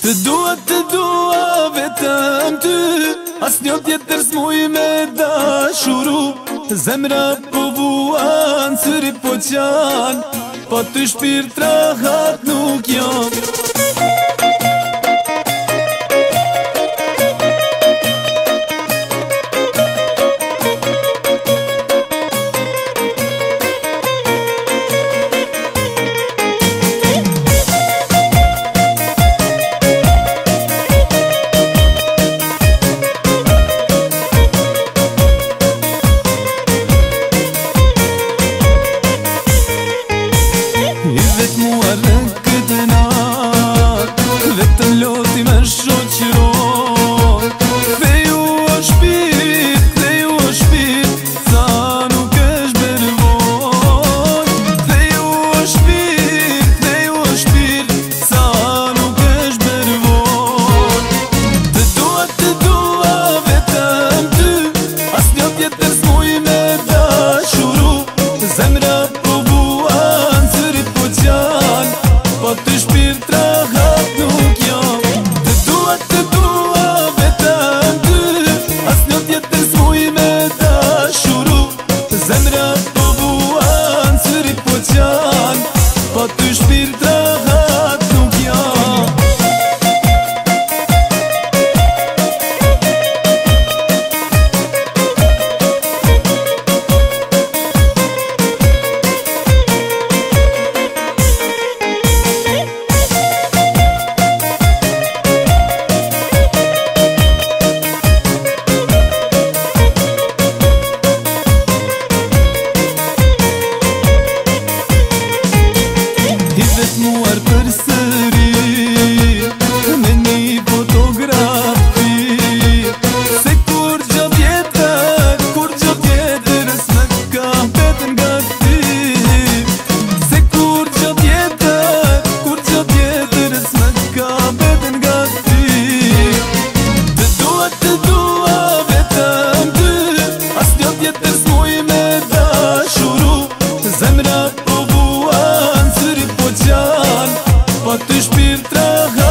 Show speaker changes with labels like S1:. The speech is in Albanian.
S1: Të dua vetëm ty, as një tjetër s'muj me dashuru. Zemra po vuan, syri po qan, po ty shpirt rahat nuk jam. Këtë natë, vetëm loti me shoqëroj. Ktheju o shpirt, sa nuk është bervoj. Ktheju o shpirt, sa nuk është bervoj. Të dua vetëm ty, as një tjetër s'muj me dashuru. Zemra po vuan, syrit po qan, po ty shpirt rahat nuk jam. Të dua vetëm ty, as një tjetër s'muj me dashuru. Zemra po vuan, syrit po qan, po ty shpirt rahat nuk jam. Muar për sëri, me një fotografi. Se kur gjo tjetër s'më ka betën nga ti. Se kur gjo tjetër s'më ka betën nga ti. Të dua vetëm ty, as një tjetër s'muj me dashuru. Zemra po vuan, syrit po qan, po ty shpirt rahat.